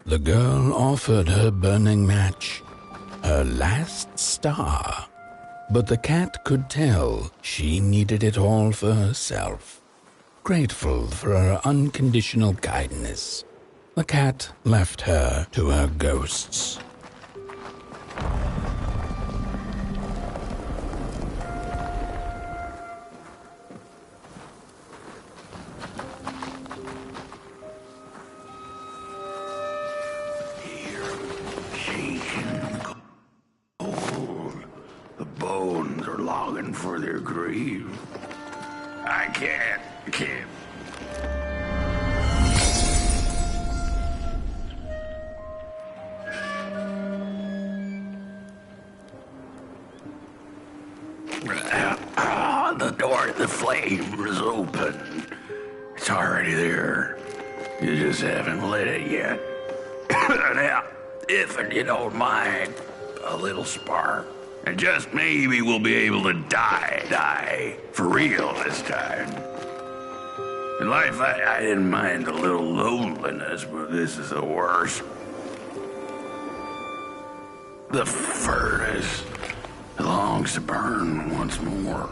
The girl offered her burning match, her last star, but the cat could tell she needed it all for herself. Grateful for her unconditional kindness, the cat left her to her ghosts. For their grave. I can't. The door to the flame is open. It's already there. You just haven't lit it yet. Now, if you don't mind, a little spark. And just maybe we'll be able to die for real this time. In life, I didn't mind a little loneliness, but this is the worst. The furnace longs to burn once more.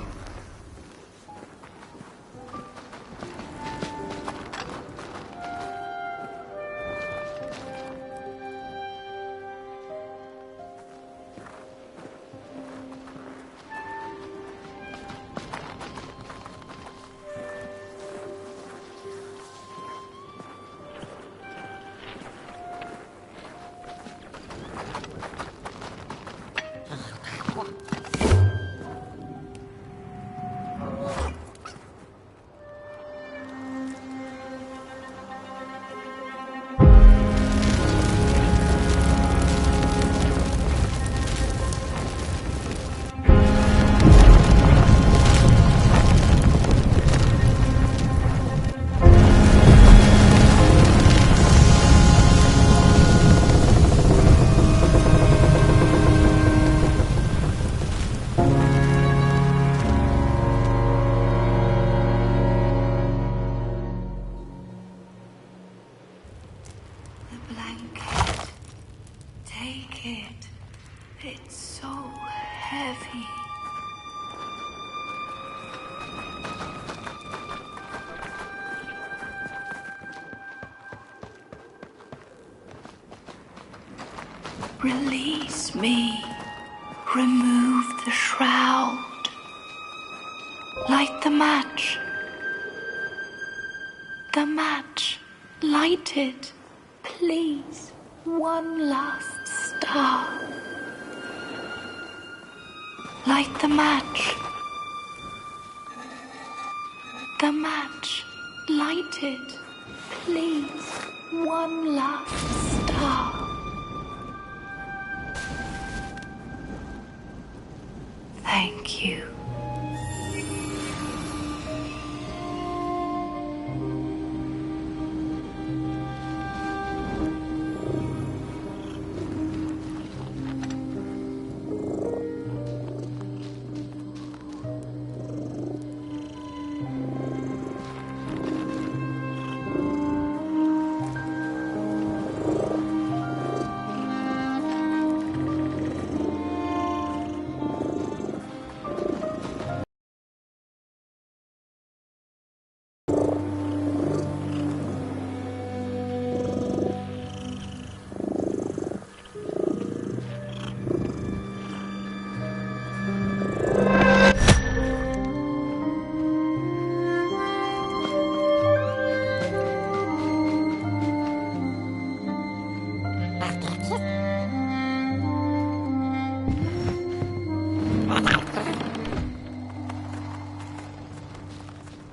Release me. Remove the shroud. Light the match. The match. Light it. Please. One last star. Light the match. The match. Light it. Please. One last star. Thank you.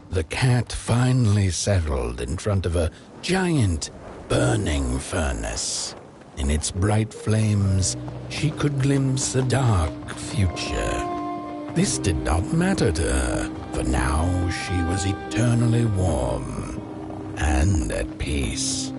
The cat finally settled in front of a giant burning furnace. In its bright flames, she could glimpse a dark future. This did not matter to her, for now she was eternally warm and at peace.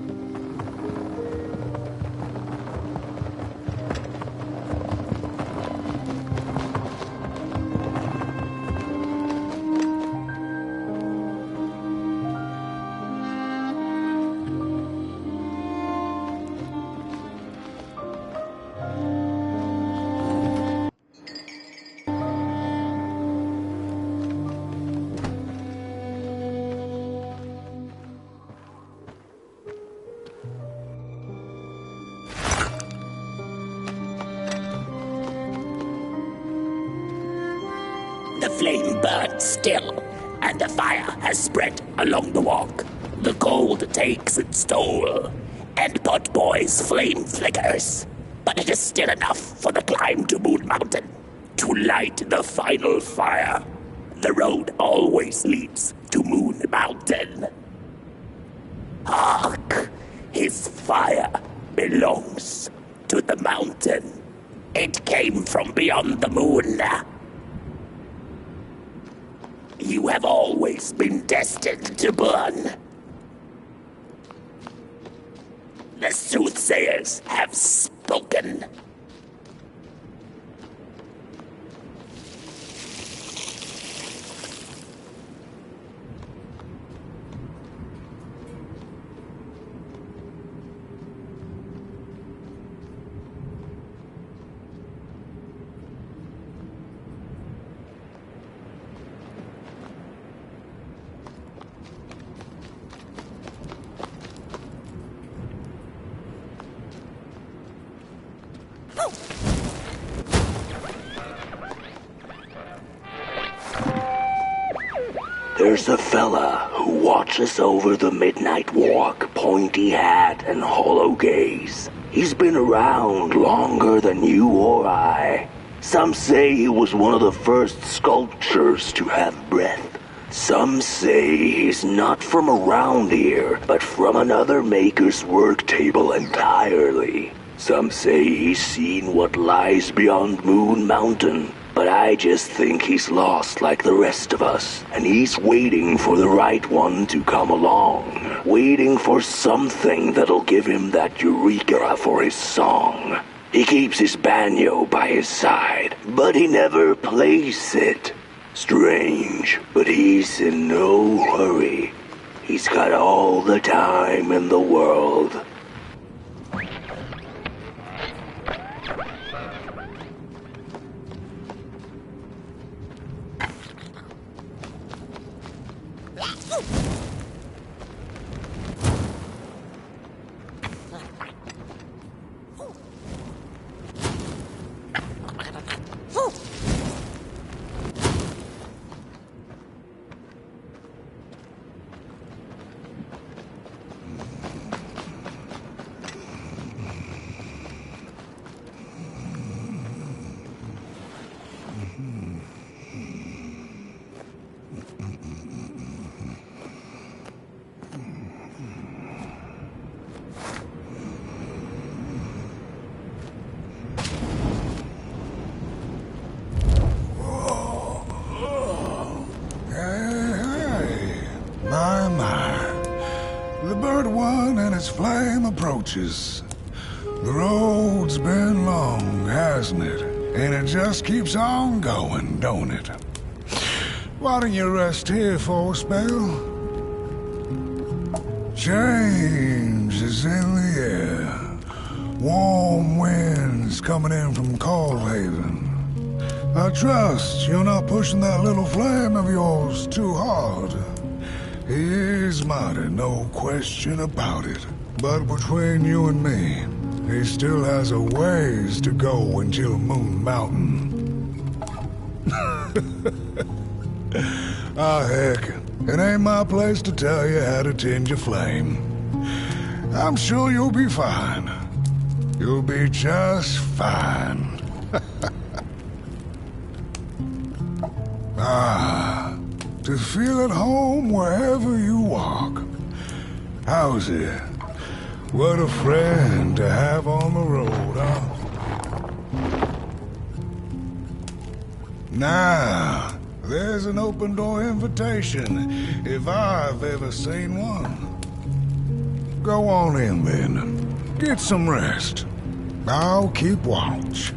The flame burns still, and the fire has spread along the walk. The cold takes its toll, and Potboy's flame flickers. But it is still enough for the climb to Moon Mountain, to light the final fire. The road always leads to Moon Mountain. Hark! His fire belongs to the mountain. It came from beyond the moon. You have always been destined to burn. The soothsayers have spoken. There's a fella who watches over the midnight walk, pointy hat and hollow gaze. He's been around longer than you or I. Some say he was one of the first sculptures to have breath. Some say he's not from around here, but from another maker's work table entirely. Some say he's seen what lies beyond Moon Mountain. But I just think he's lost like the rest of us, and he's waiting for the right one to come along. Waiting for something that'll give him that eureka for his song. He keeps his banjo by his side, but he never plays it. Strange, but he's in no hurry. He's got all the time in the world. its flame approaches. The road's been long, hasn't it? And it just keeps on going, don't it? Why don't you rest here for a spell? Change is in the air. Warm winds coming in from Coldhaven. I trust you're not pushing that little flame of yours too hard. He is mighty, no question about it. But between you and me, he still has a ways to go until Moon Mountain. Ah, heck, it ain't my place to tell you how to tend your flame. I'm sure you'll be fine. You'll be just fine. Ah, to feel at home wherever you walk. How's it? What a friend to have on the road, huh? Now, there's an open door invitation, if I've ever seen one. Go on in then. Get some rest. I'll keep watch.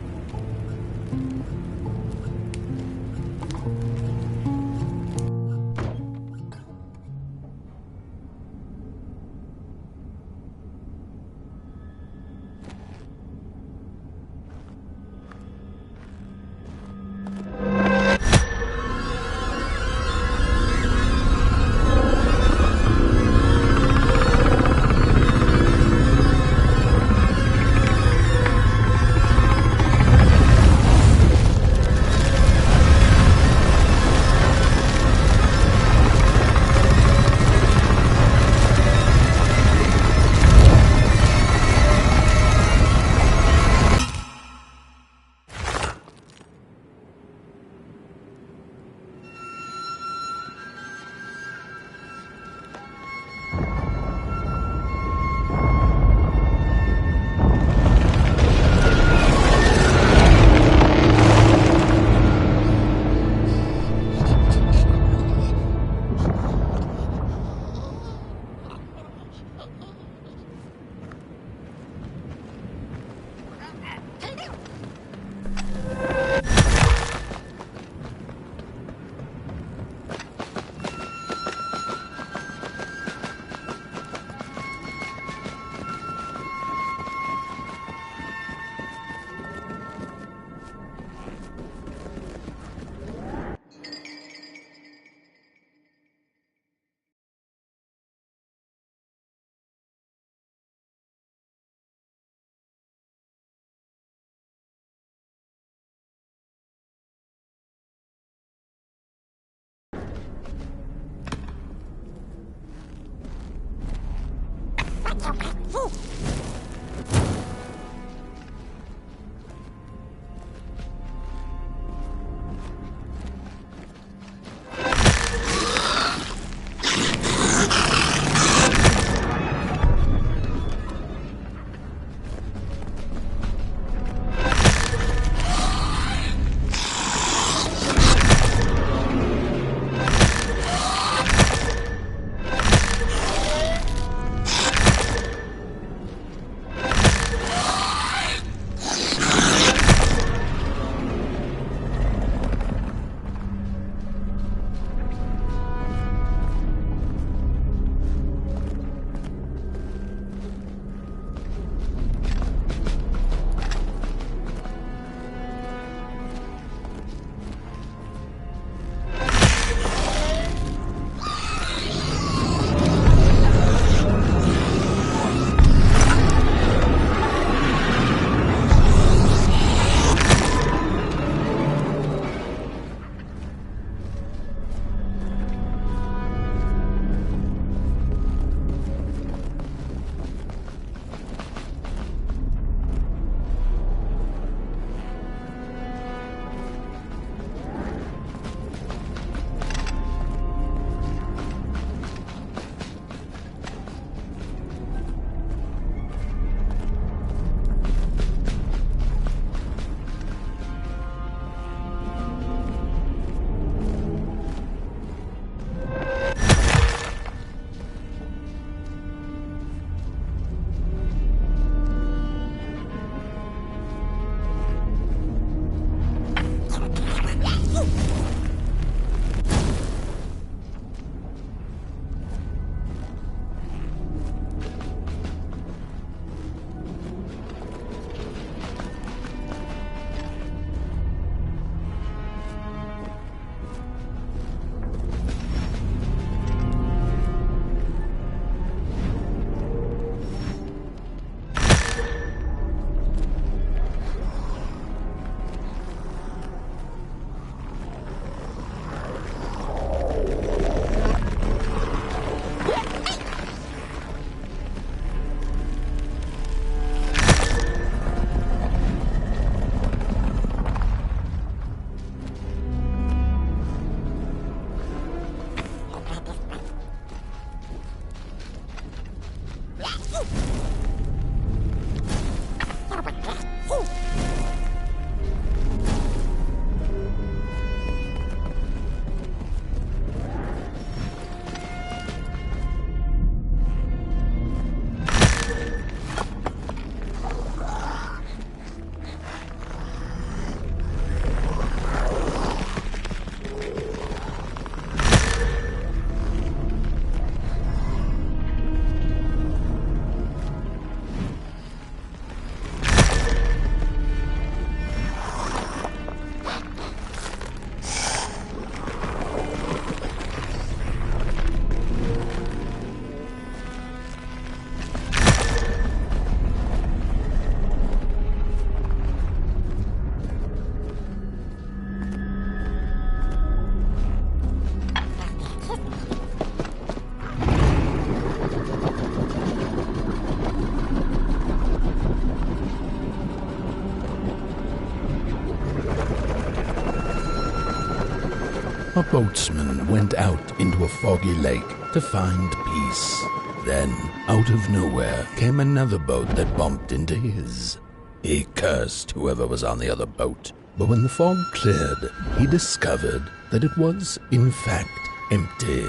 A boatsman went out into a foggy lake to find peace. Then, out of nowhere, came another boat that bumped into his. He cursed whoever was on the other boat, but when the fog cleared, he discovered that it was, in fact, empty.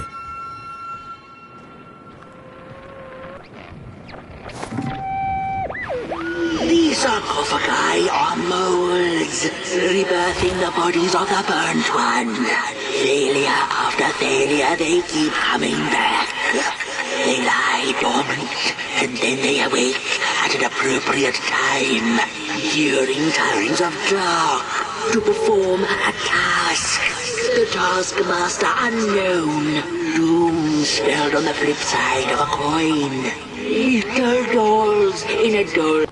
These sarcophagi are molds, rebirthing the bodies of the burnt one. Failure after failure, they keep coming back. They lie dormant, and then they awake at an appropriate time, during times of dark, to perform a task. The taskmaster unknown, doom spelled on the flip side of a coin. Little dolls in a doll.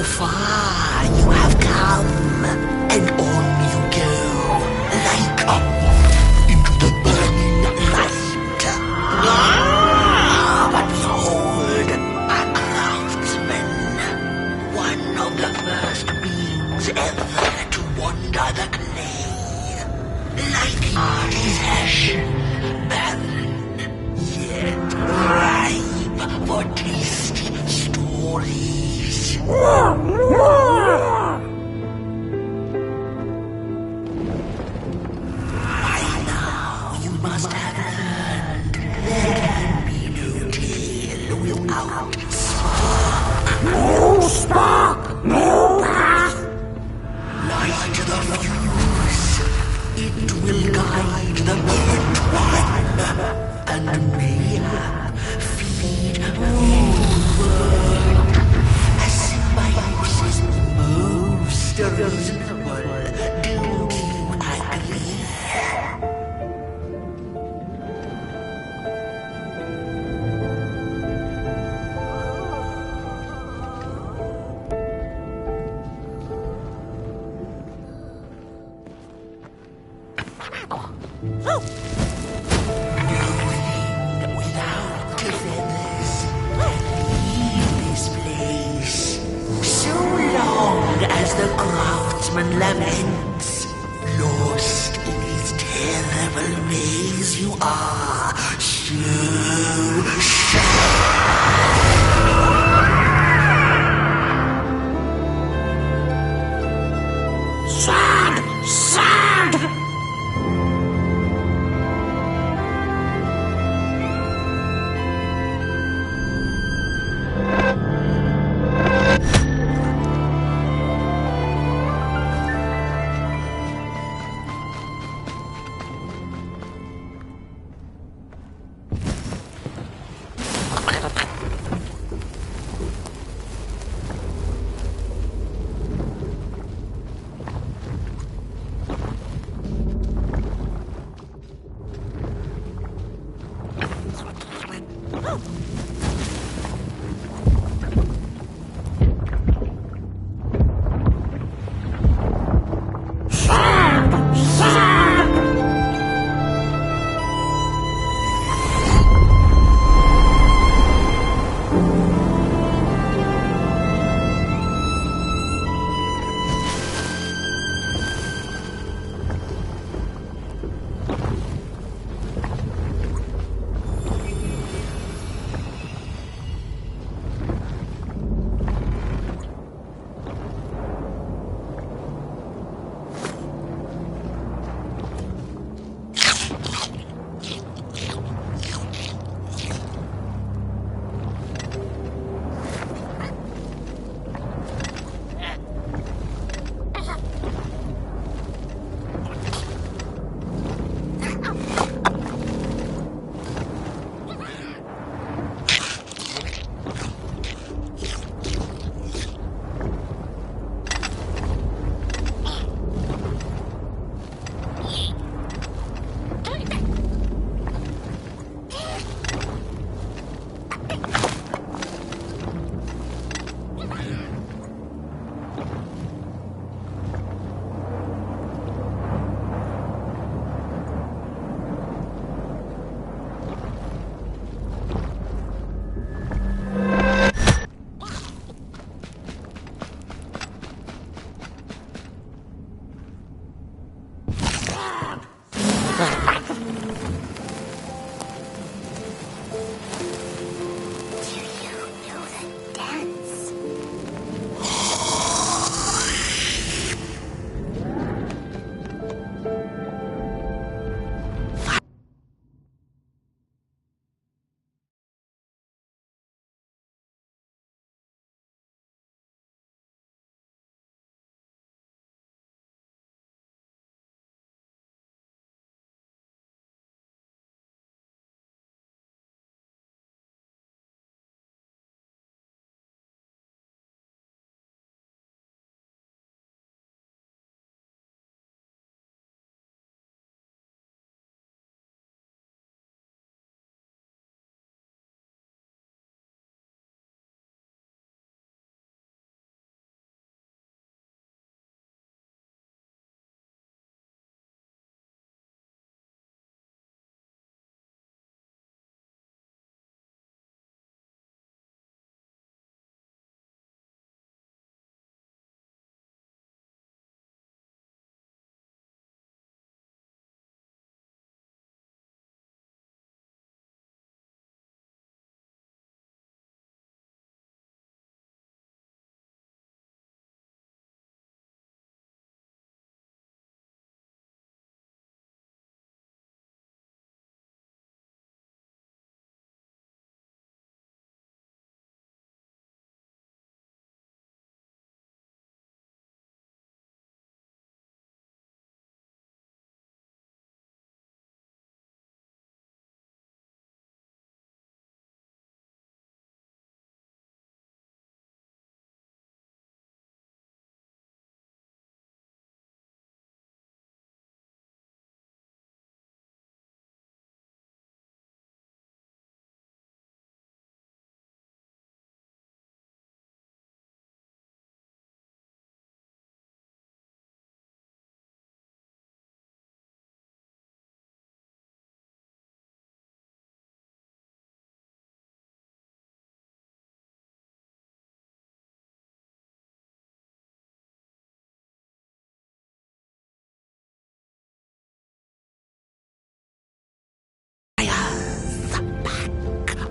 far you have come, and on you go, like a moth into the burning light. But behold, a craftsman, one of the first beings ever to wander the clay. Like his passion, barren, yet ripe for tasty stories. By now, you must have learned there can be no tale without spark. No spark, no path. Light the fuse. It will guide the burnt one, and mayhap feed the world. As symbiosis most reasonable, don't you agree? Knowing without feathers, leave this place. So long as the craftsman laments, lost in his terrible maze, you are so sad. Sad!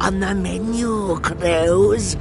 on the menu, Cruz.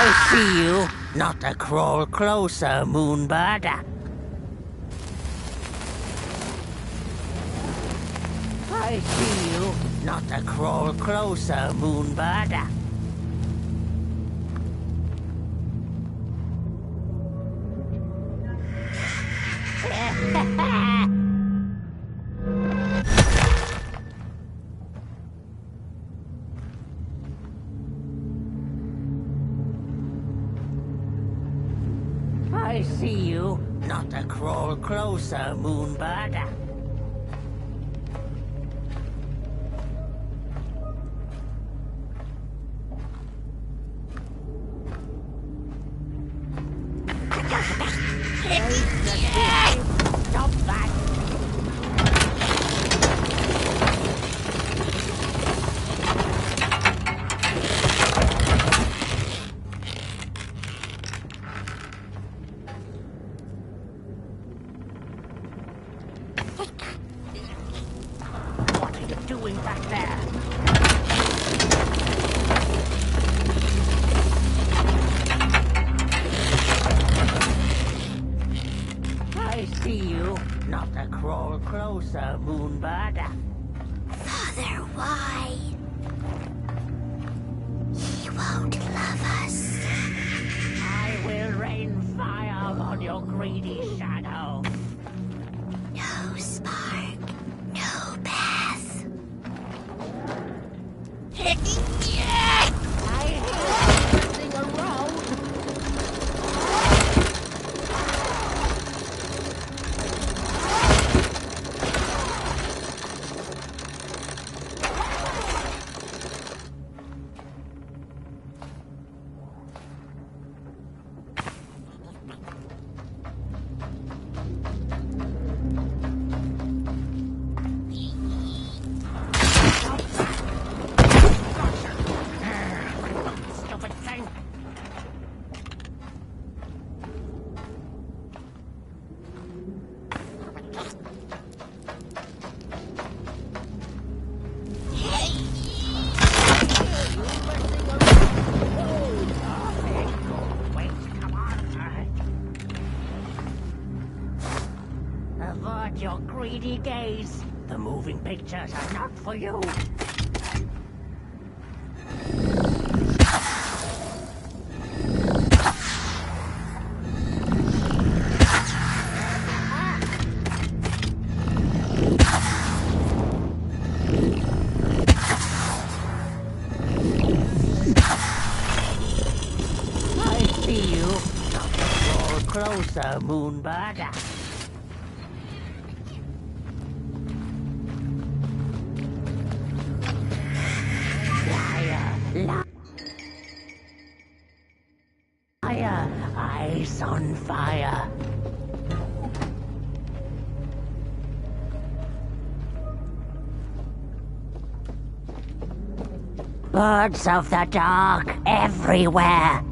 I see you. Not a crawl closer, Moonbird. I see you. Not a crawl closer, Moonbird. I see you. Not a crawl closer, Moonbird. Stop that! What are you doing back there? I see you. Not a crawl closer, Moonbird. Father, why? He won't love us. I will rain fire on your greedy shadow. No spark, no path. I hear something around. Stupid thing. Wait, come on. Avert your greedy gaze. The moving pictures are not for you. I see you. Not a crawl closer, Moonbird. Liar, eyes on fire. Birds of the dark everywhere.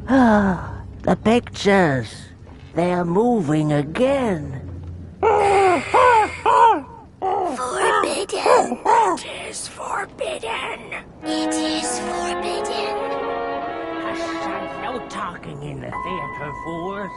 Ah, the pictures. They're moving again. Forbidden. It is forbidden. It is forbidden. Hush, no talking in the theater, fools.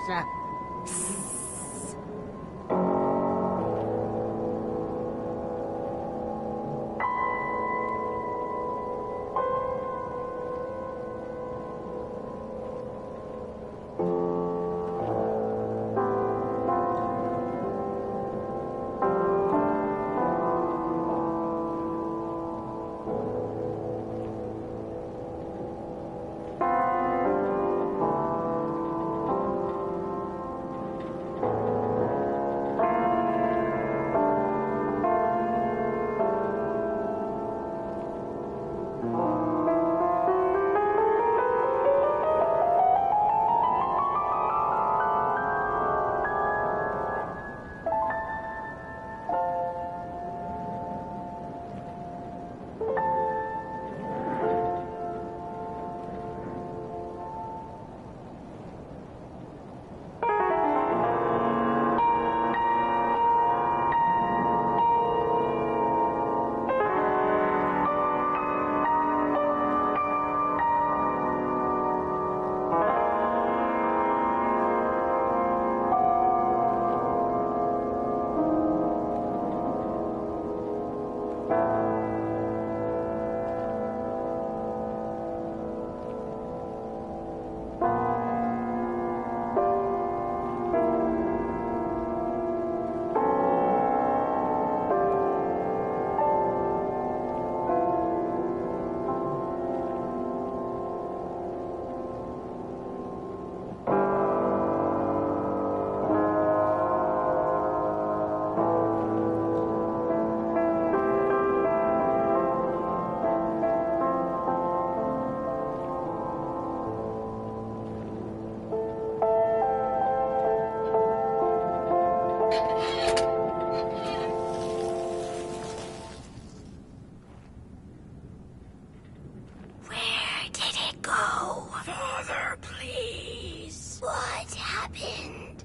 Where did it go? Father, please. What happened?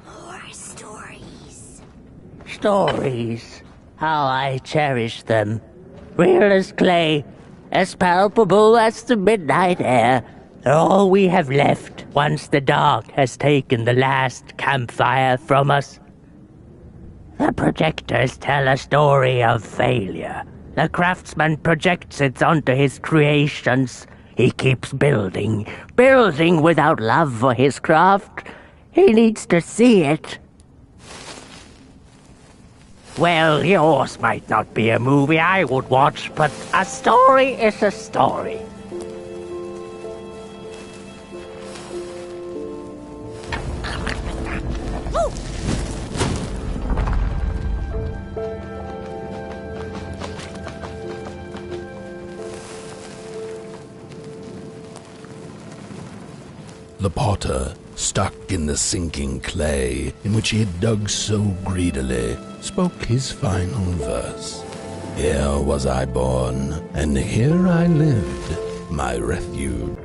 More stories. Stories. How I cherish them. Real as clay, as palpable as the midnight air. They're all we have left once the dark has taken the last campfire from us. The projectors tell a story of failure. The craftsman projects it onto his creations. He keeps building without love for his craft. He needs to see it. Well, yours might not be a movie I would watch, but a story is a story. The potter, stuck in the sinking clay in which he had dug so greedily, spoke his final verse. Here was I born, and here I lived, my refuge.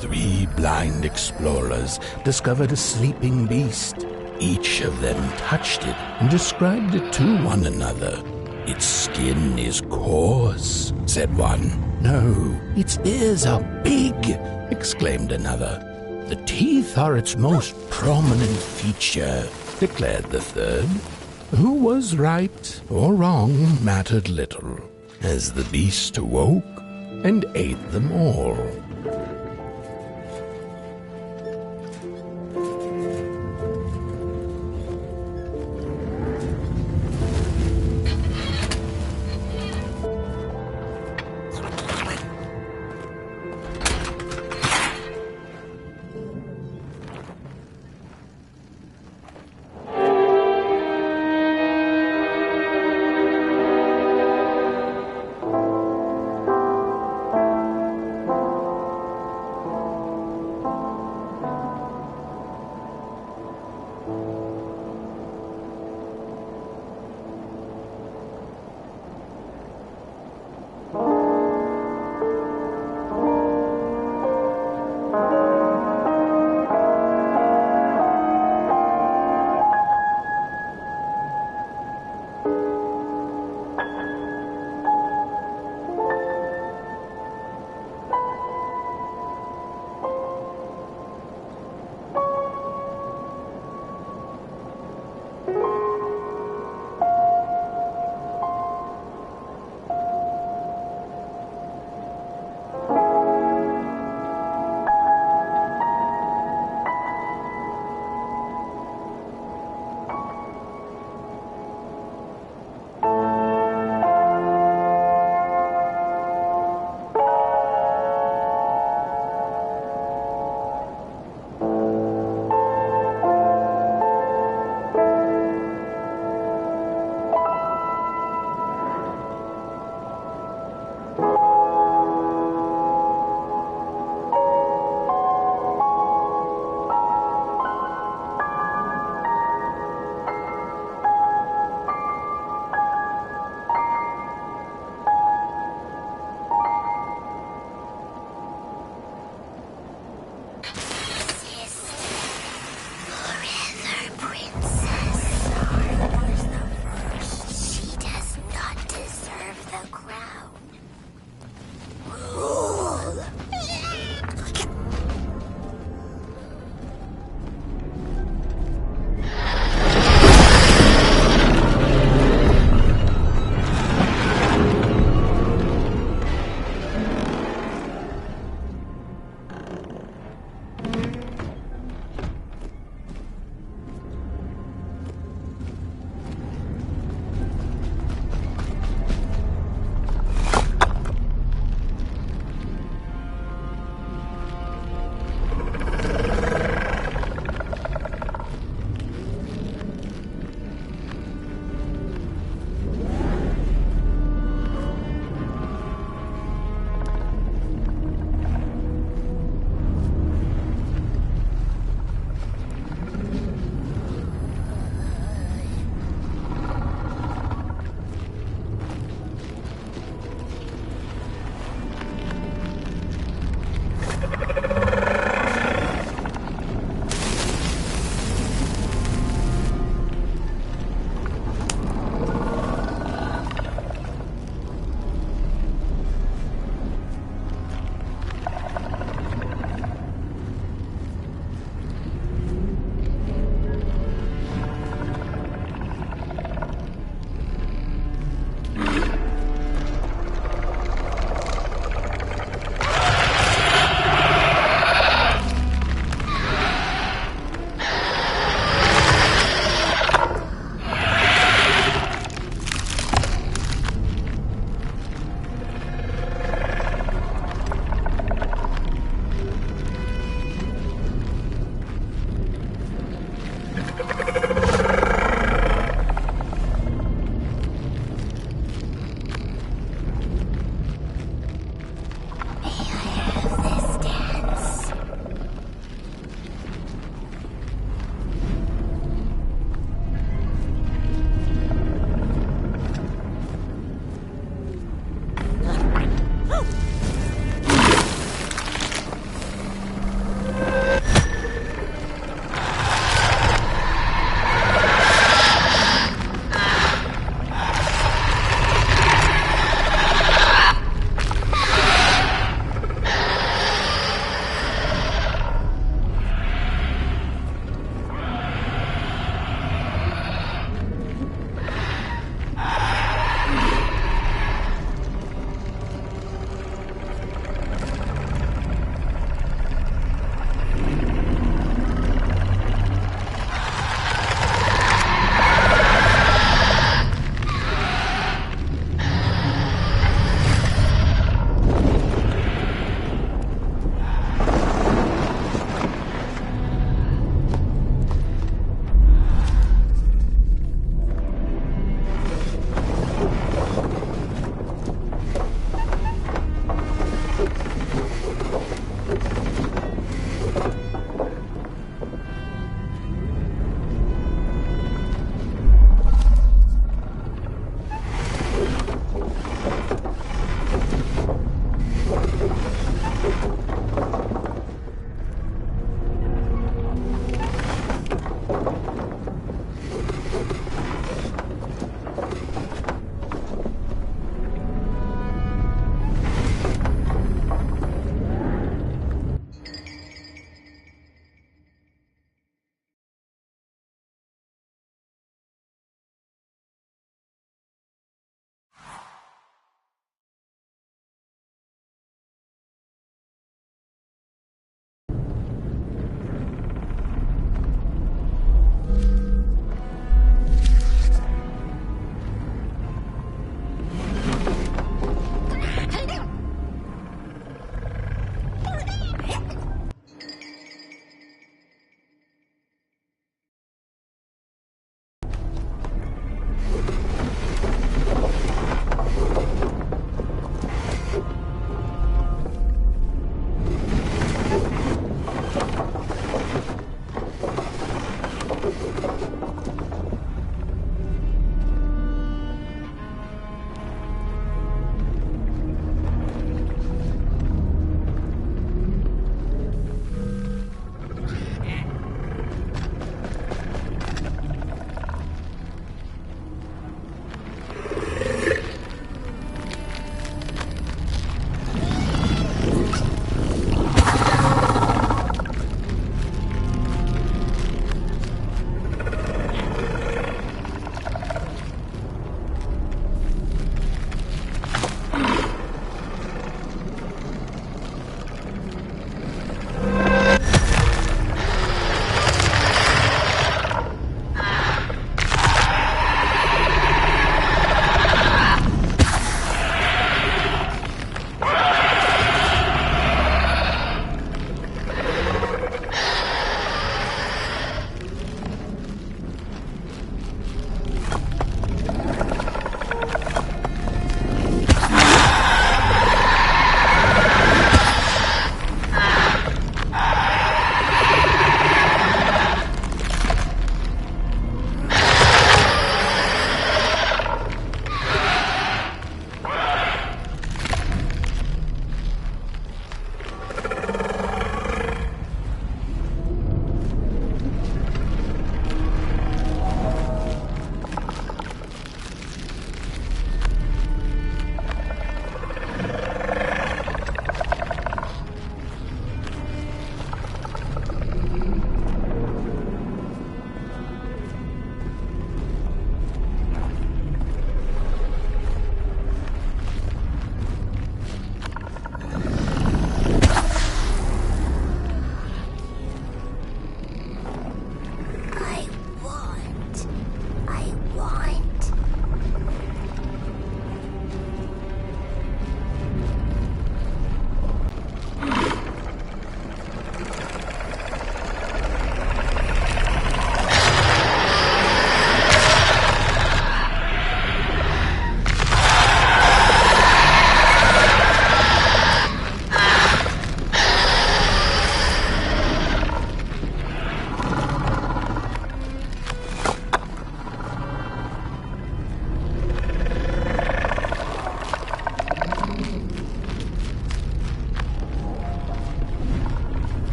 Three blind explorers discovered a sleeping beast. Each of them touched it and described it to one another. Its skin is coarse, said one. No, its ears are big, exclaimed another. The teeth are its most prominent feature, declared the third. Who was right or wrong mattered little, as the beast awoke and ate them all.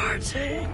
starting.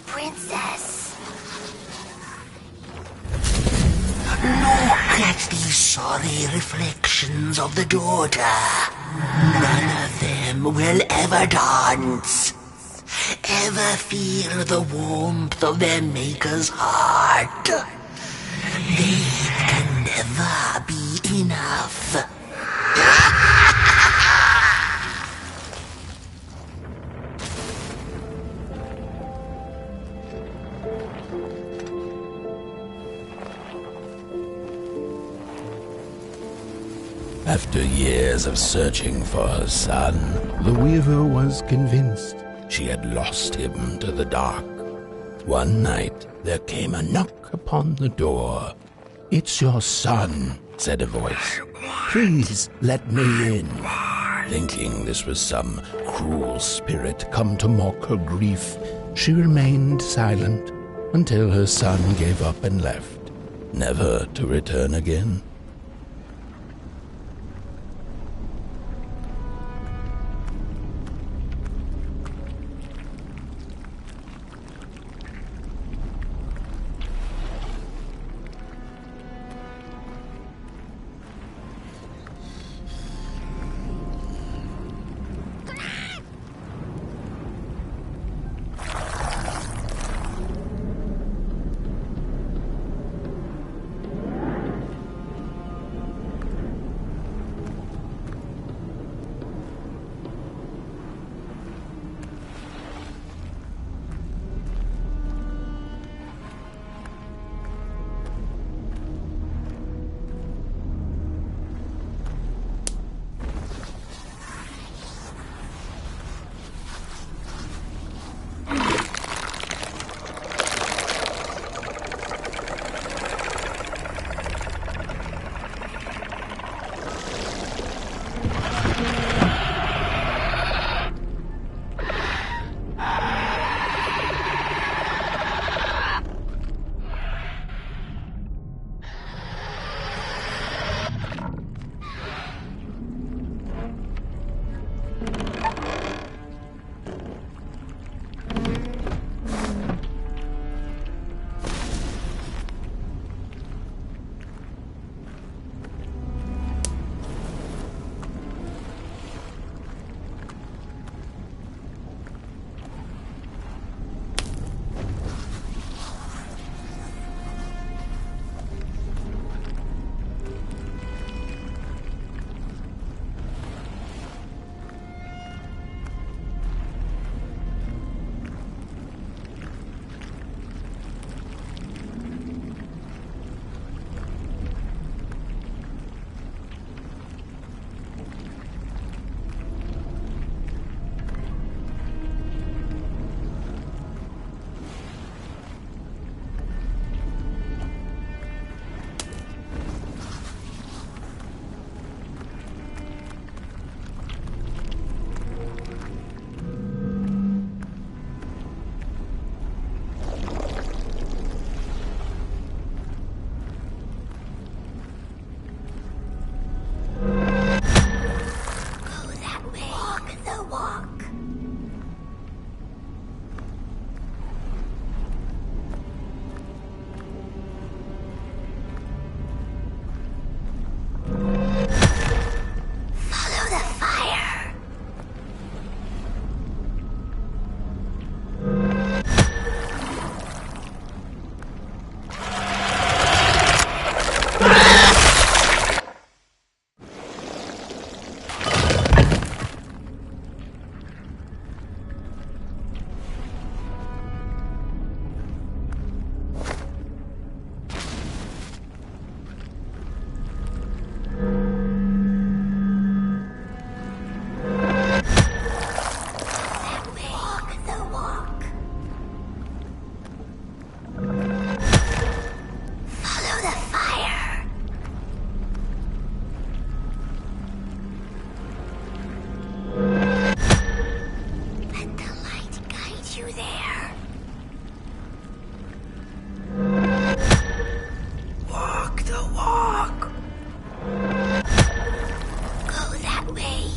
Princess. Look at these sorry reflections of the daughter. None of them will ever dance. Ever feel the warmth of their maker's heart. They can never be enough. After years of searching for her son, the weaver was convinced she had lost him to the dark. One night, there came a knock upon the door. "It's your son," said a voice. "Please let me in." Thinking this was some cruel spirit come to mock her grief, she remained silent until her son gave up and left, never to return again. you there. Walk the walk. Go that way.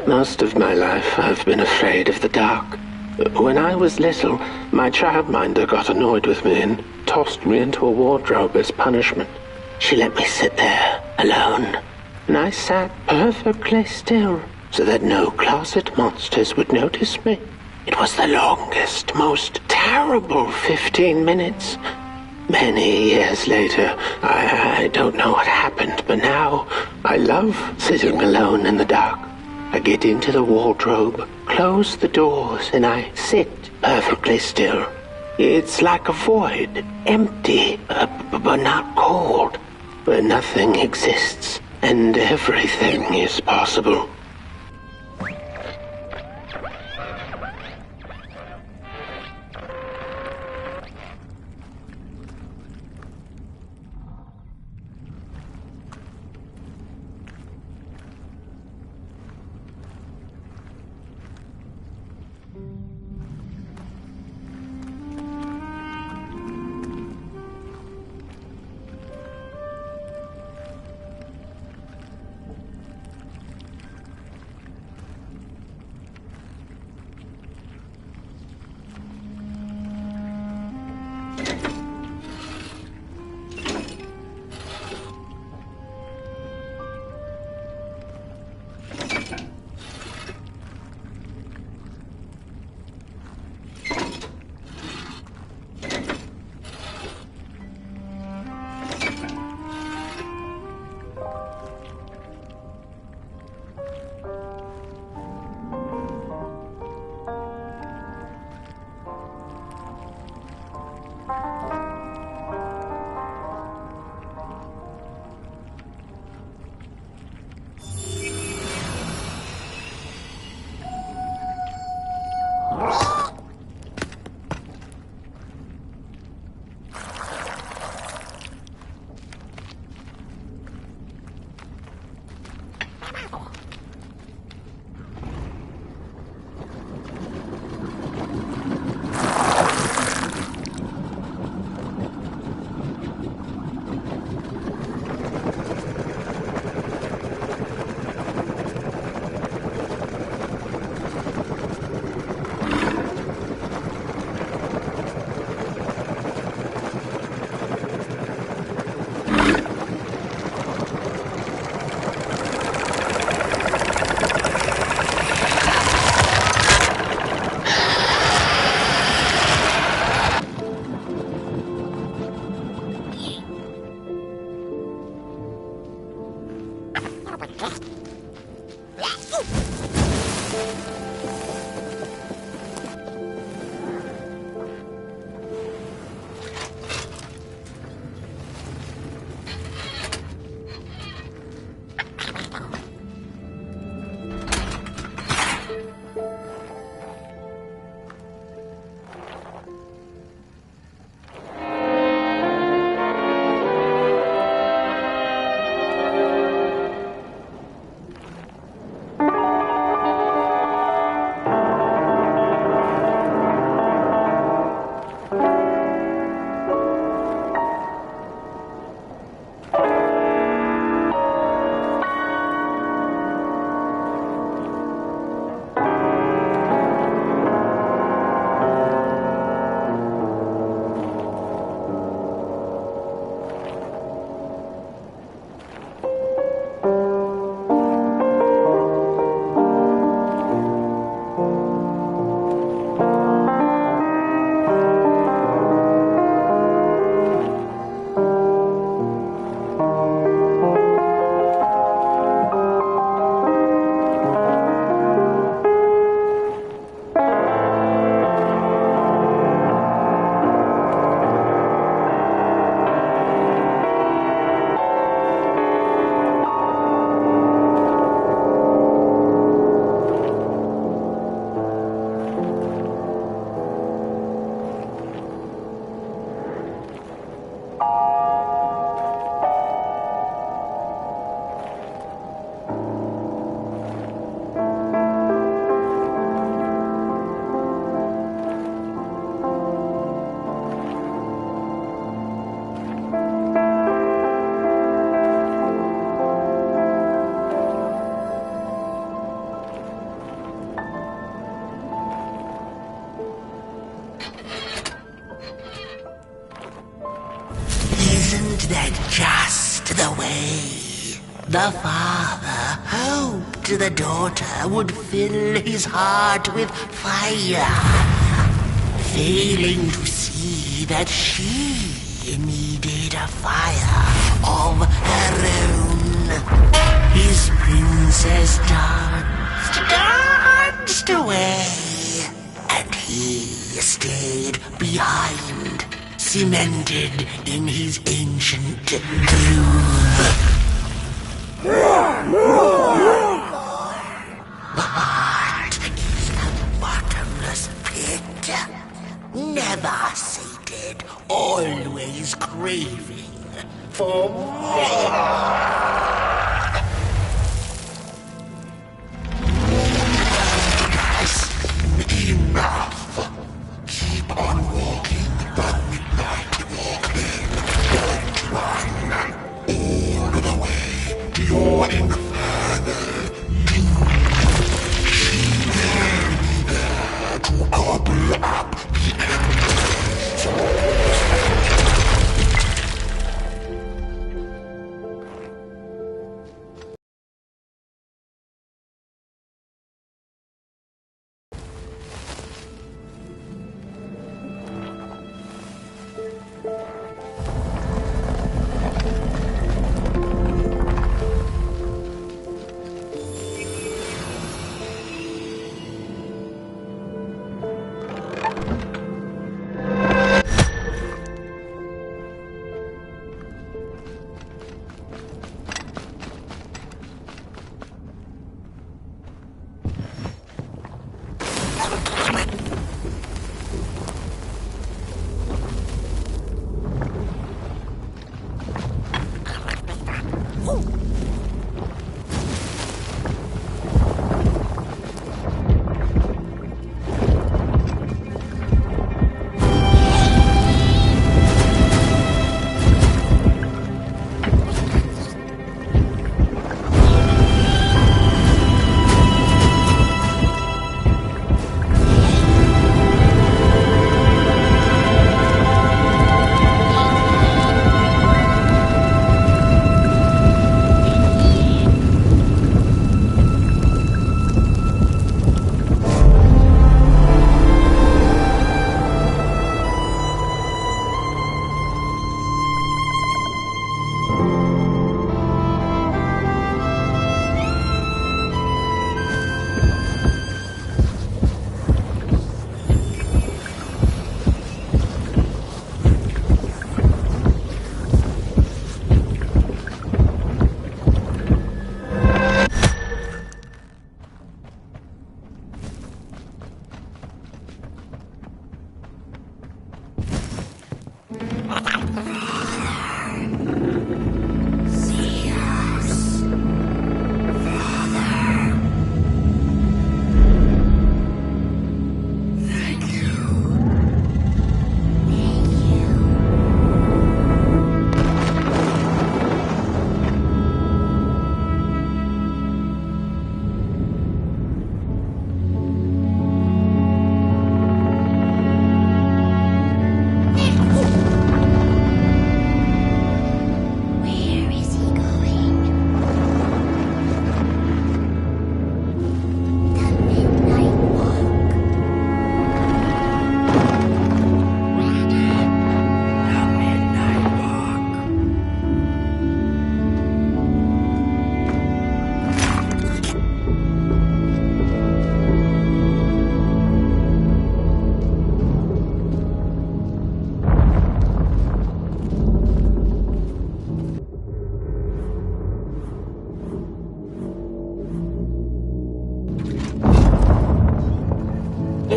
Most of my life, I've been afraid of the dark. When I was little, my childminder got annoyed with me and tossed me into a wardrobe as punishment. She let me sit there, alone, and I sat perfectly still so that no closet monsters would notice me. It was the longest, most terrible 15 minutes. Many years later, I don't know what happened, but now I love sitting alone in the dark. I get into the wardrobe, close the doors, and I sit perfectly still. It's like a void, empty, but not cold, where nothing exists and everything is possible. Isn't that just the way? The father hoped the daughter would fill his heart with fire, failing to see that she needed a fire of her own. His princess danced away, and he stayed behind, cemented in his ancient groove. The heart is a bottomless pit, never sated, always craving for more. Enough. Keep on walking the midnight walking. Don't run all the way to your infernal doom. She will be there to gobble up the embers.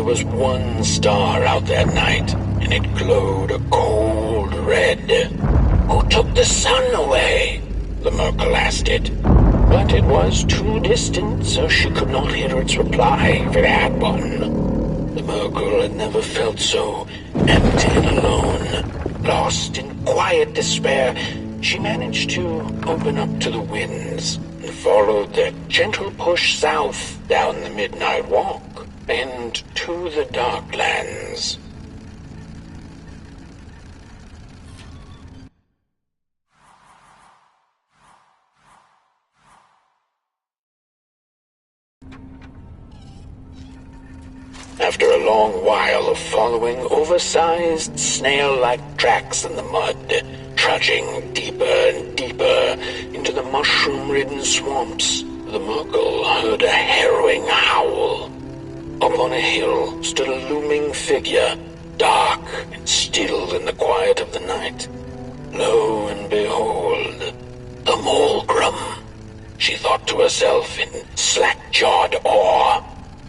There was one star out that night, and it glowed a cold red. Who took the sun away? The Merkel asked it. But it was too distant, so she could not hear its reply if it had one. The Merkel had never felt so empty and alone. Lost in quiet despair, she managed to open up to the winds and followed their gentle push south down the midnight walk and to the dark lands. After a long while of following oversized snail-like tracks in the mud, trudging deeper and deeper into the mushroom-ridden swamps, the Merkel heard a harrowing howl. Up on a hill stood a looming figure, dark and still in the quiet of the night. Lo and behold, the Mulgrim, she thought to herself in slack-jawed awe.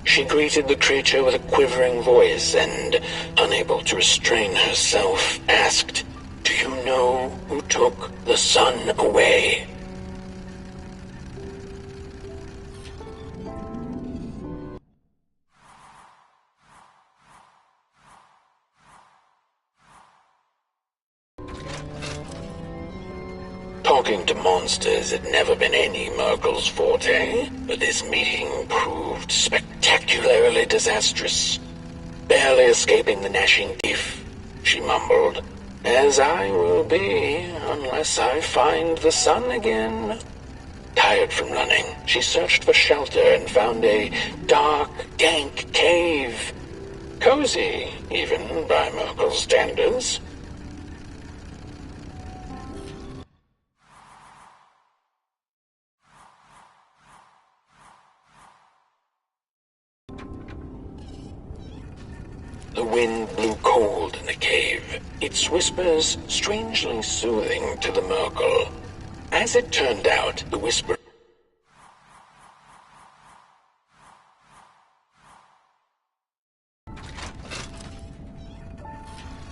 She greeted the creature with a quivering voice and, unable to restrain herself, asked, "Do you know who took the sun away?" Talking to monsters had never been any Merkel's forte, but this meeting proved spectacularly disastrous. Barely escaping the gnashing teeth, she mumbled, "As I will be, unless I find the sun again." Tired from running, she searched for shelter and found a dark, dank cave. Cozy, even by Merkel's standards. The wind blew cold in the cave, its whispers strangely soothing to the Merkel. As it turned out, the whisper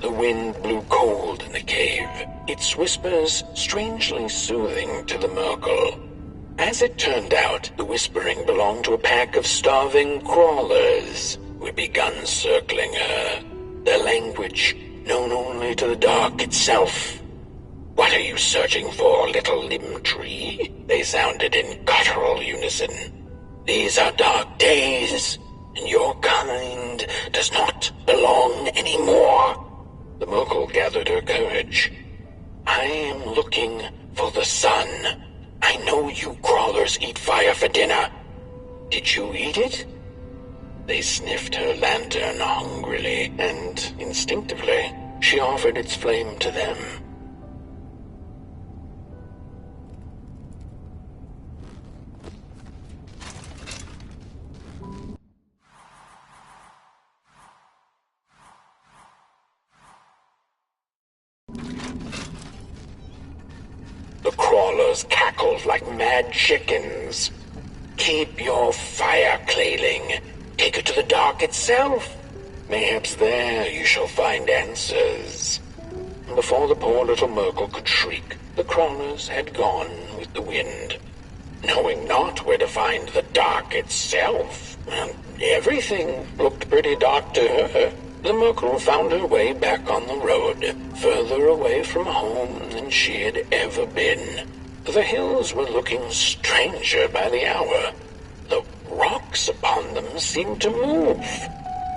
The wind blew cold in the cave, its whispers strangely soothing to the Merkel. As it turned out, the whispering belonged to a pack of starving crawlers who had begun circling her, their language known only to the dark itself. "What are you searching for, little limb tree?" they sounded in guttural unison. "These are dark days, and your kind does not belong anymore." The Merkel gathered her courage. "I am looking for the sun. I know you crawlers eat fire for dinner. Did you eat it?" They sniffed her lantern hungrily, and instinctively, she offered its flame to them. The crawlers cackled like mad chickens. "Keep your fire, Clayling. Take it to the dark itself. Mayhaps there you shall find answers." Before the poor little Merkel could shriek, the crawlers had gone with the wind. Knowing not where to find the dark itself, everything looked pretty dark to her. The Merkel found her way back on the road, further away from home than she had ever been. The hills were looking stranger by the hour. The rocks upon them seemed to move.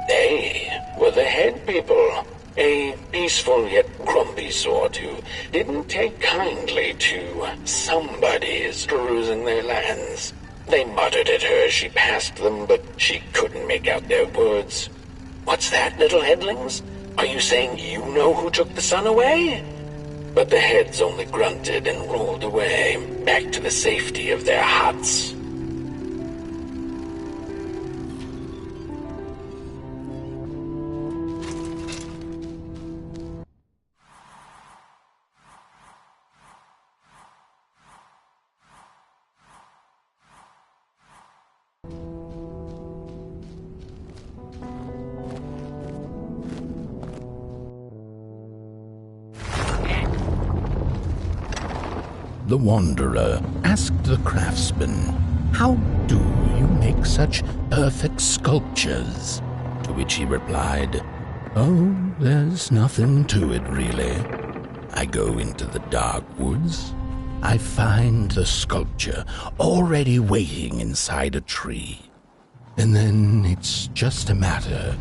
They were the head people, a peaceful yet grumpy sort who didn't take kindly to somebody's perusing their lands. They muttered at her as she passed them, but she couldn't make out their words. "What's that, little headlings? Are you saying you know who took the sun away?" But the heads only grunted and rolled away, back to the safety of their huts. The wanderer asked the craftsman, "How do you make such perfect sculptures?" To which he replied, "Oh, there's nothing to it really. I go into the dark woods. I find the sculpture already waiting inside a tree. And then it's just a matter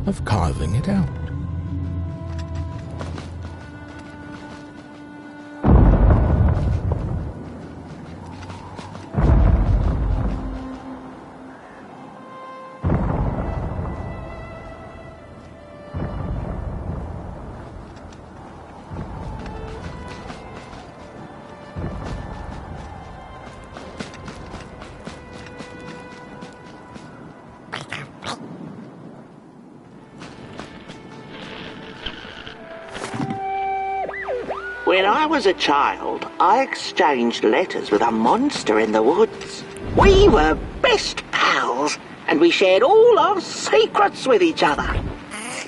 of carving it out." When I was a child, I exchanged letters with a monster in the woods. We were best pals, and we shared all our secrets with each other.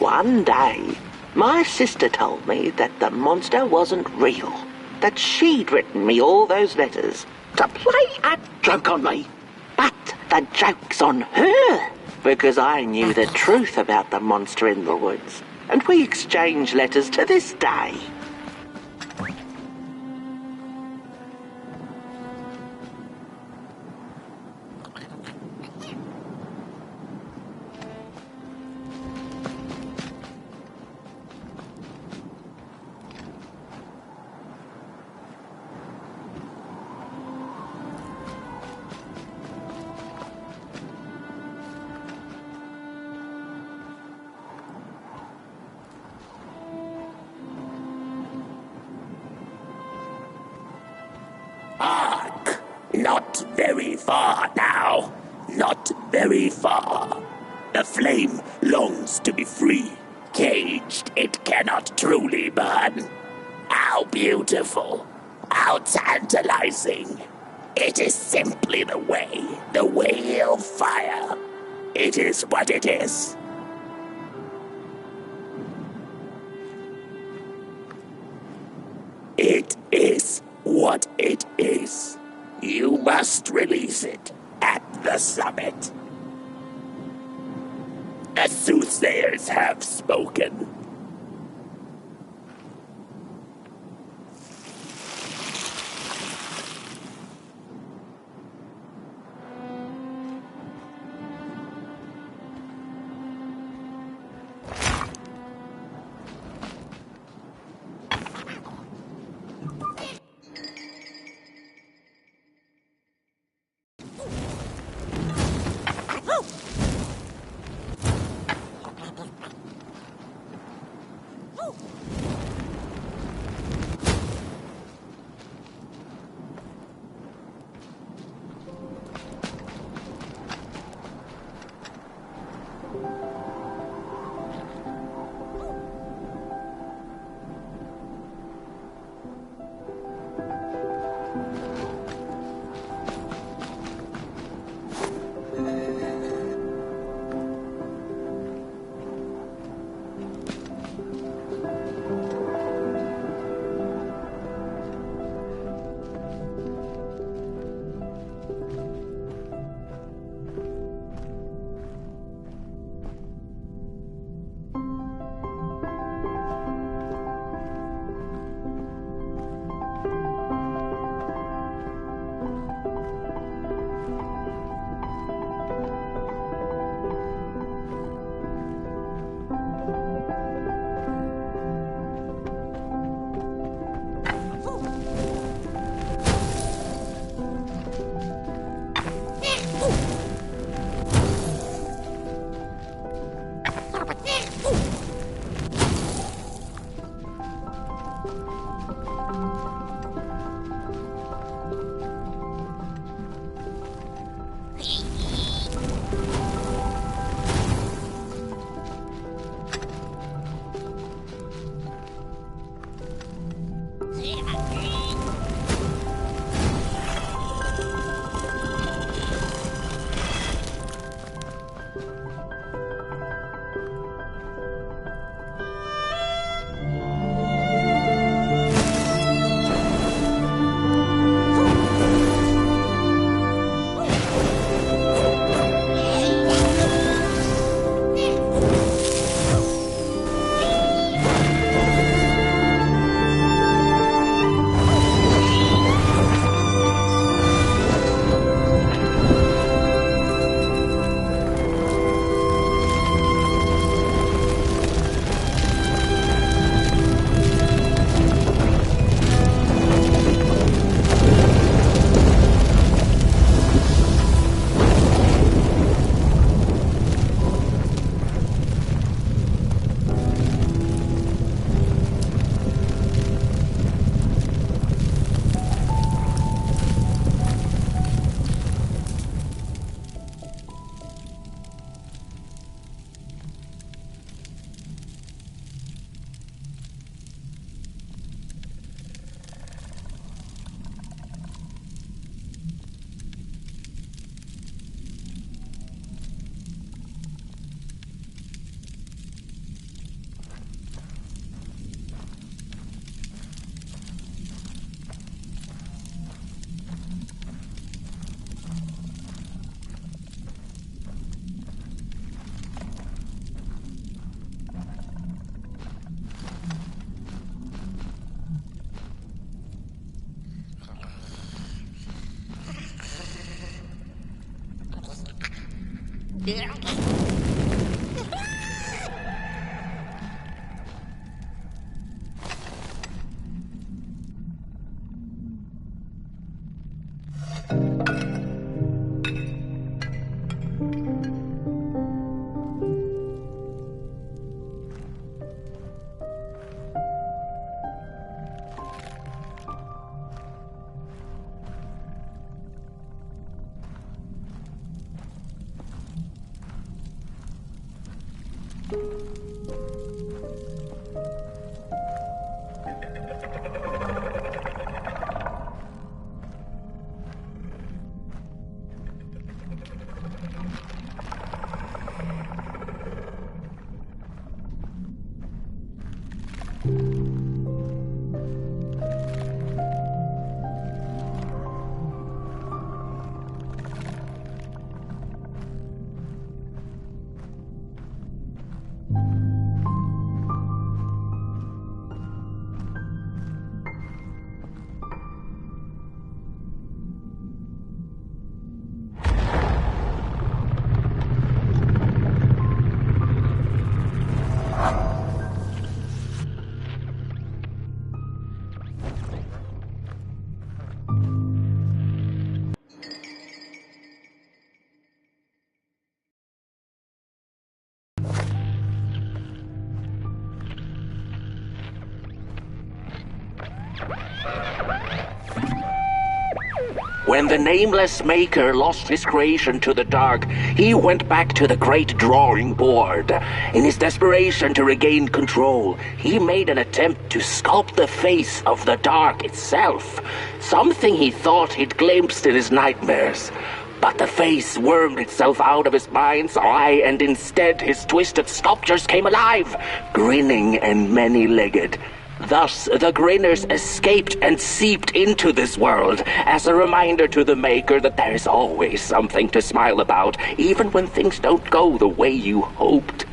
One day, my sister told me that the monster wasn't real, that she'd written me all those letters to play a joke on me. But the joke's on her, because I knew the truth about the monster in the woods, and we exchange letters to this day. Hark! Not very far now. Not very far. The flame longs to be free. Caged, it cannot truly burn. How beautiful. How tantalizing. It is simply the way of fire. It is what it is. It is what it is. You must release it at the summit. The soothsayers have spoken. When the nameless maker lost his creation to the dark, he went back to the great drawing board. In his desperation to regain control, he made an attempt to sculpt the face of the dark itself, something he thought he'd glimpsed in his nightmares. But the face wormed itself out of his mind's eye, and instead his twisted sculptures came alive, grinning and many-legged. Thus, the grinners escaped and seeped into this world as a reminder to the maker that there is always something to smile about, even when things don't go the way you hoped.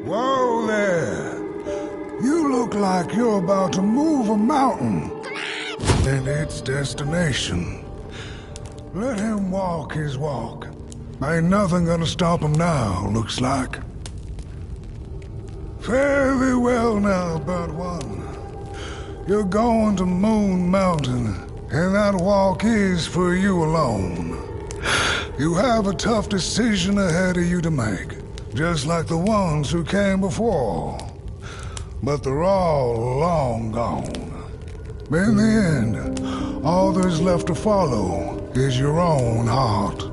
Whoa there! You look like you're about to move a mountain and its destination. Let him walk his walk. Ain't nothing gonna stop him now, looks like. Fare thee well now, Bird One. You're going to Moon Mountain, and that walk is for you alone. You have a tough decision ahead of you to make, just like the ones who came before. But they're all long gone. In the end, all there's left to follow is your own heart.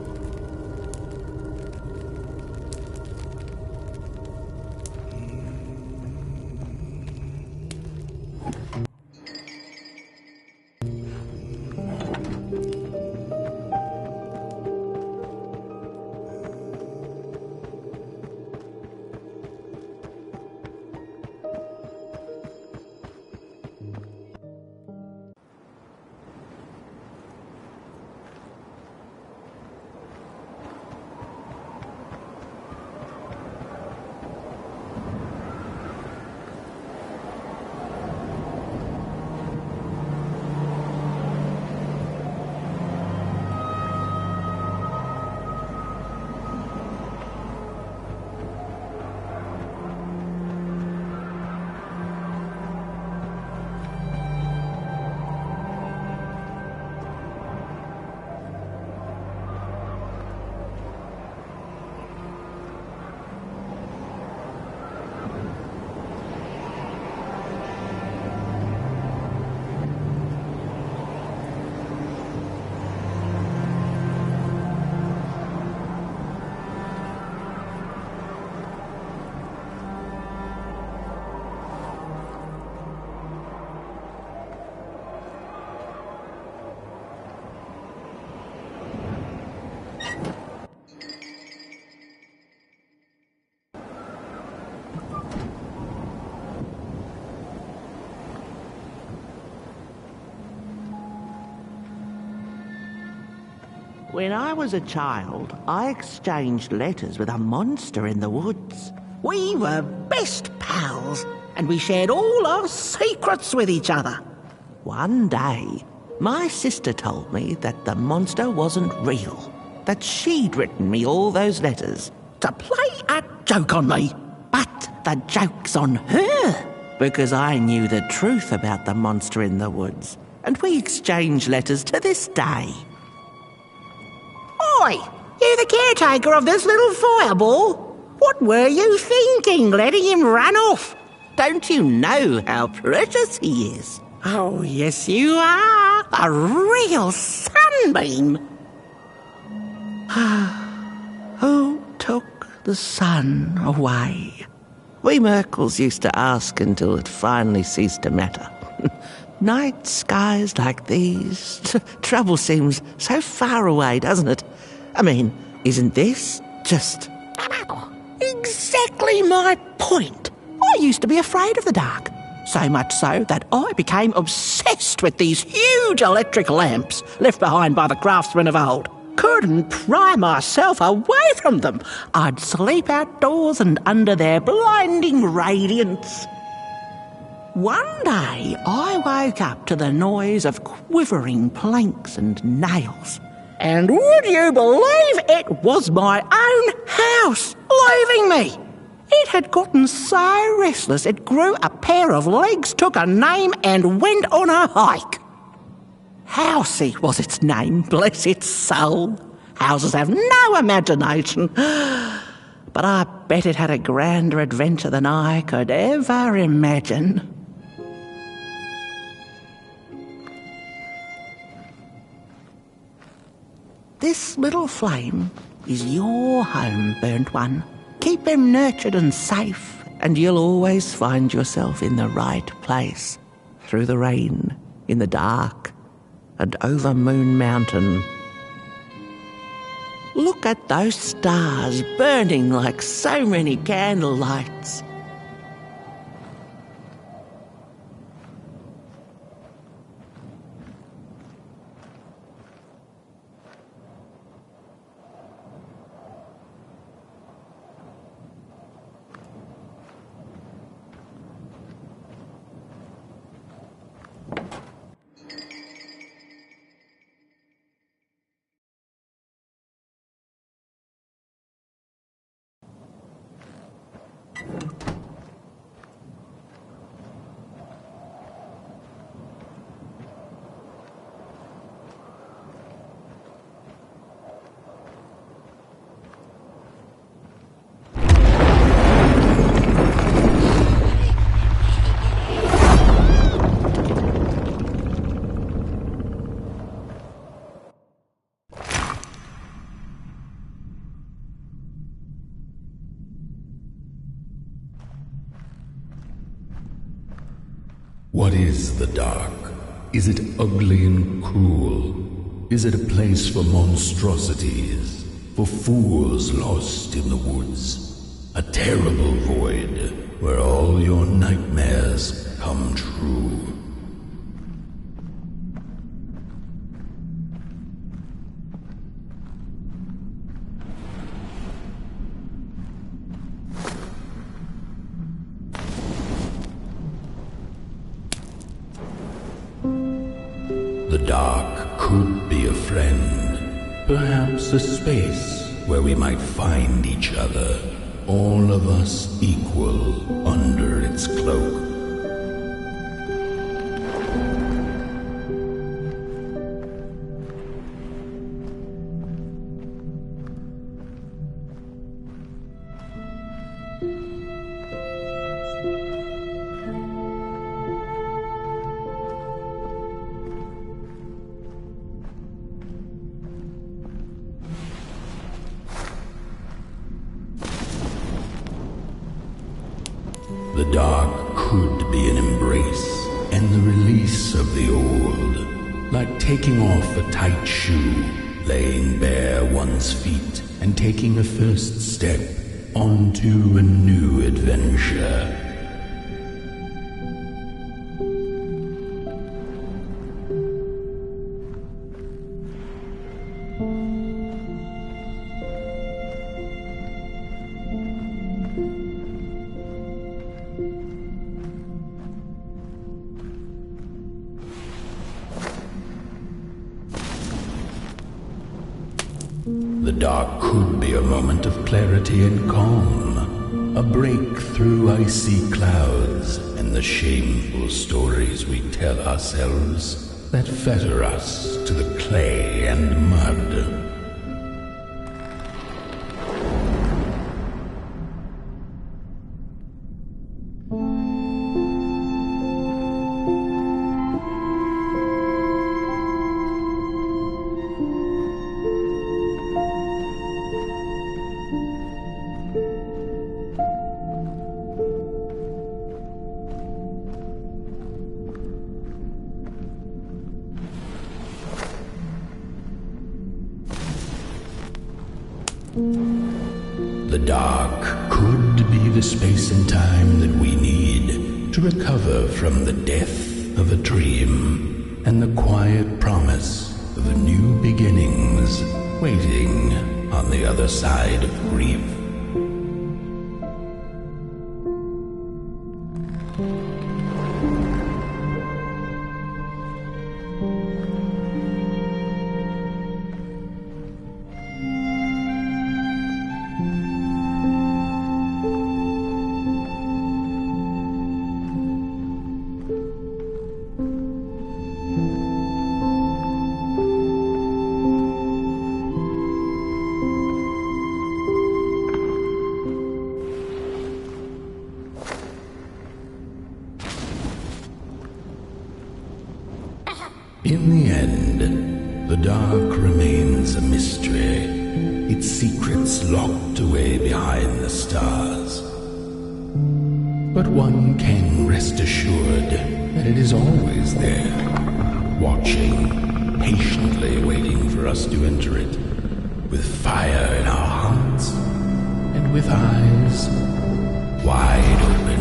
When I was a child, I exchanged letters with a monster in the woods. We were best pals, and we shared all our secrets with each other. One day, my sister told me that the monster wasn't real, that she'd written me all those letters to play a joke on me. But the joke's on her, because I knew the truth about the monster in the woods, and we exchange letters to this day. Oi, you the caretaker of this little fireball? What were you thinking, letting him run off? Don't you know how precious he is? Oh, yes you are. A real sunbeam. Who took the sun away? We Merkles used to ask until it finally ceased to matter. Night skies like these, trouble seems so far away, doesn't it? I mean, isn't this just exactly my point? I used to be afraid of the dark, so much so that I became obsessed with these huge electric lamps left behind by the craftsmen of old. Couldn't pry myself away from them. I'd sleep outdoors and under their blinding radiance. One day, I woke up to the noise of quivering planks and nails. And would you believe it was my own house leaving me? It had gotten so restless it grew a pair of legs, took a name, and went on a hike. Housey was its name, bless its soul. Houses have no imagination. But I bet it had a grander adventure than I could ever imagine. This little flame is your home, burnt one. Keep him nurtured and safe, and you'll always find yourself in the right place, through the rain, in the dark, and over Moon Mountain. Look at those stars burning like so many candle lights. What is the dark? Is it ugly and cruel? Is it a place for monstrosities, for fools lost in the woods? A terrible void where all your nightmares come true. The dark could be a friend, perhaps a space where we might find each other, all of us equal under its cloak. The dark could be an embrace and the release of the old, like taking off a tight shoe, laying bare one's feet, and taking a first step onto a new adventure. The dark could be a moment of clarity and calm, a break through icy clouds and the shameful stories we tell ourselves that fetter us to the clay and mud. The dark could be the space and time that we need to recover from the death of a dream and the quiet promise of new beginnings waiting on the other side of grief. In the end, the dark remains a mystery, its secrets locked away behind the stars. But one can rest assured that it is always there, watching, patiently waiting for us to enter it, with fire in our hearts and with eyes wide open.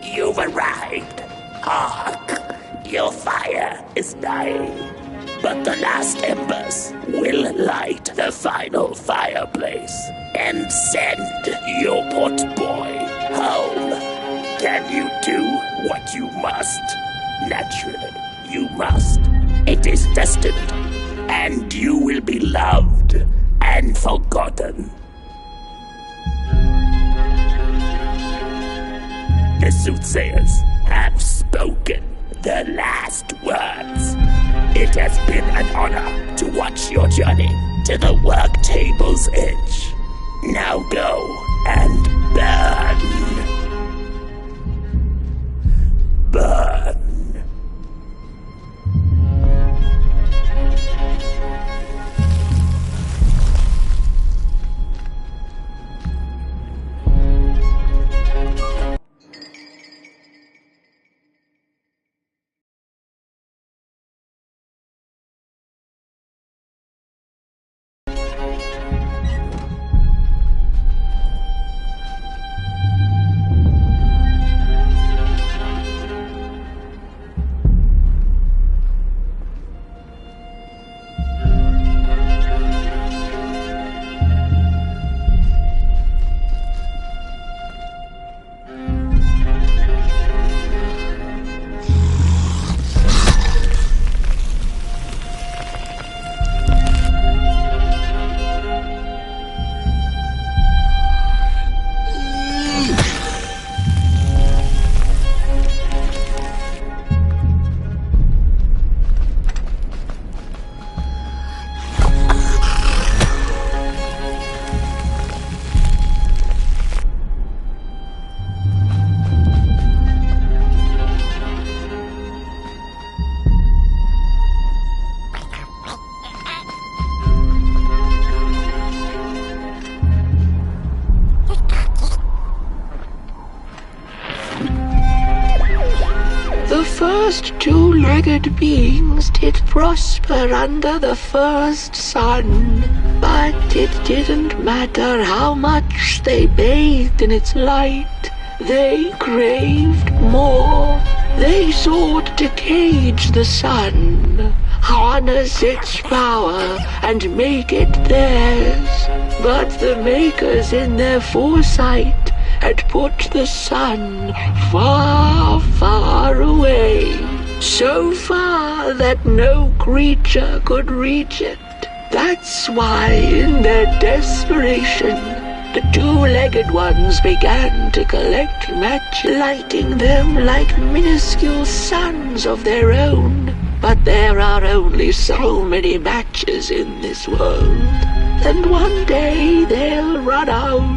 You've arrived. Hark! Your fire is dying, but the last embers will light the final fireplace and send your pot boy home. Can you do what you must? Naturally, you must. It is destined, and you will be loved and forgotten. The soothsayers have spoken the last words. It has been an honor to watch your journey to the work table's edge. Now go and burn. Burn. The first two-legged beings did prosper under the first sun, but it didn't matter how much they bathed in its light. They craved more. They sought to cage the sun, harness its power, and make it theirs. But the makers in their foresight had put the sun far, far away, so far that no creature could reach it. That's why, in their desperation, the two-legged ones began to collect match, lighting them like minuscule suns of their own. But there are only so many matches in this world, and one day they'll run out.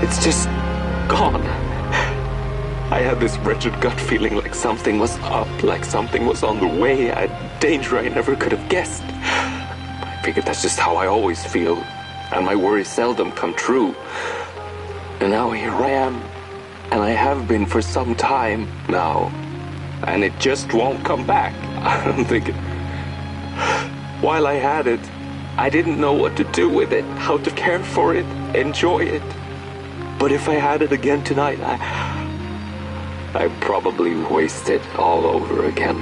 It's just gone. I had this wretched gut feeling like something was up, like something was on the way, a danger I never could have guessed. I figured that's just how I always feel, and my worries seldom come true. And now here I am, and I have been for some time now, and it just won't come back. I'm thinking, while I had it, I didn't know what to do with it, how to care for it, enjoy it. But if I had it again tonight, I'd probably waste it all over again.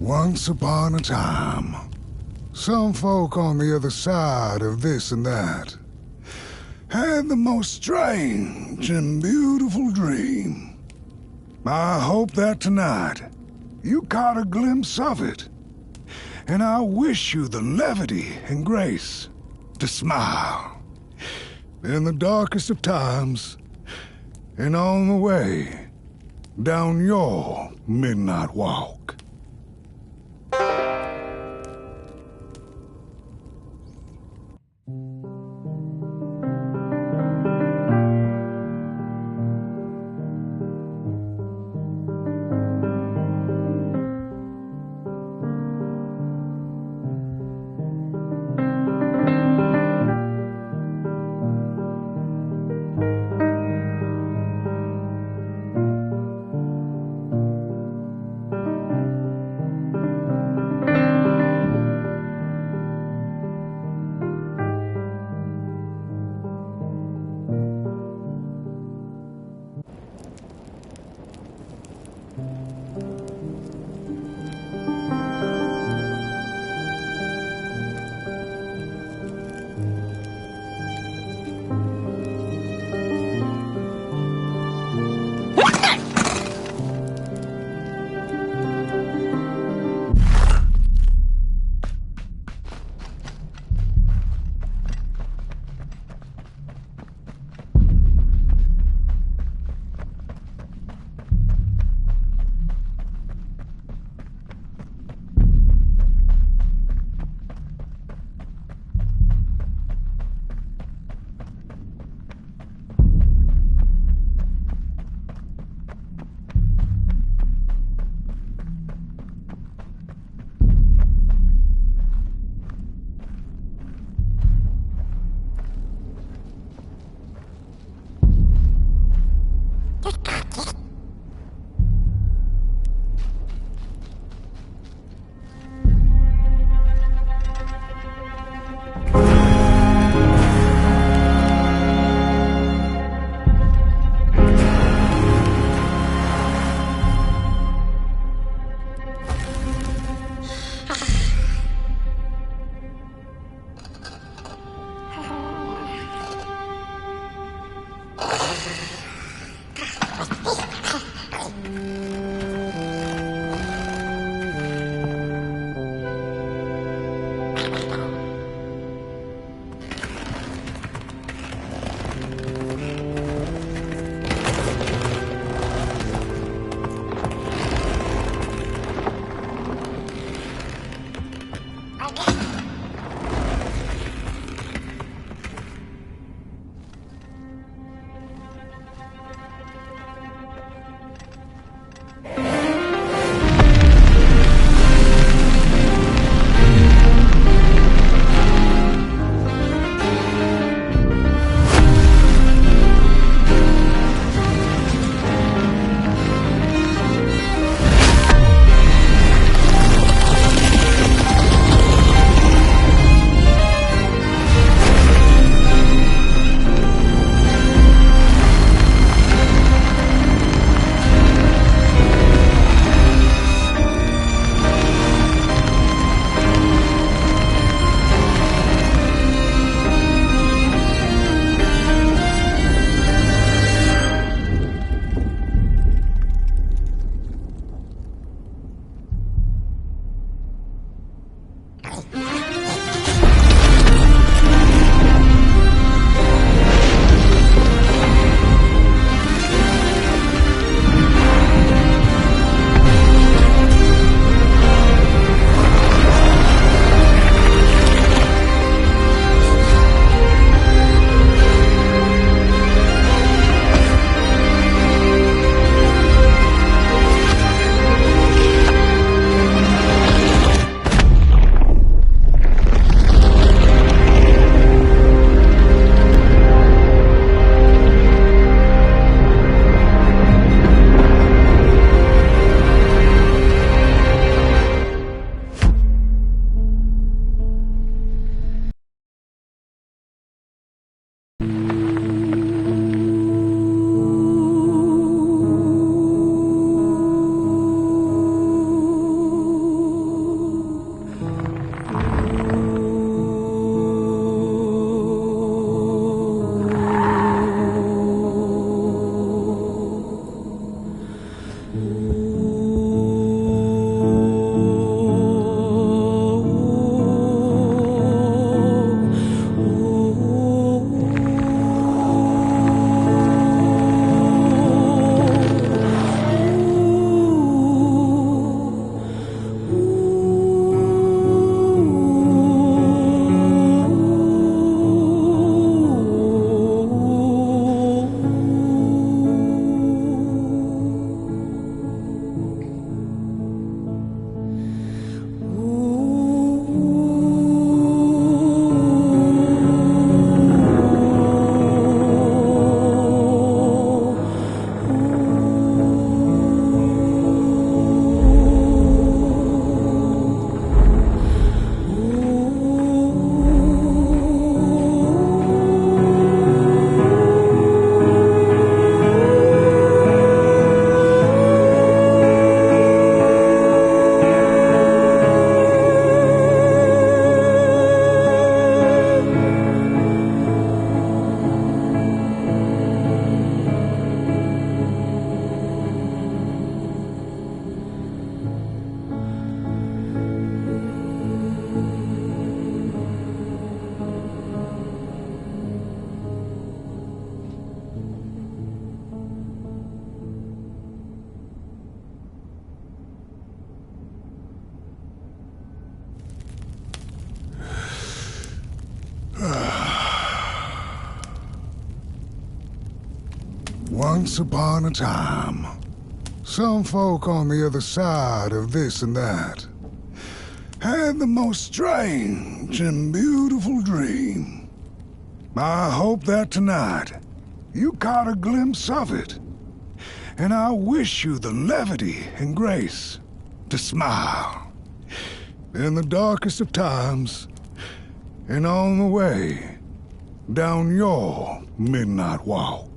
Once upon a time, some folk on the other side of this and that had the most strange and beautiful dream. I hope that tonight you caught a glimpse of it, and I wish you the levity and grace to smile in the darkest of times and on the way down your midnight walk. Once upon a time, some folk on the other side of this and that had the most strange and beautiful dream. I hope that tonight you caught a glimpse of it, and I wish you the levity and grace to smile in the darkest of times and on the way down your midnight walk.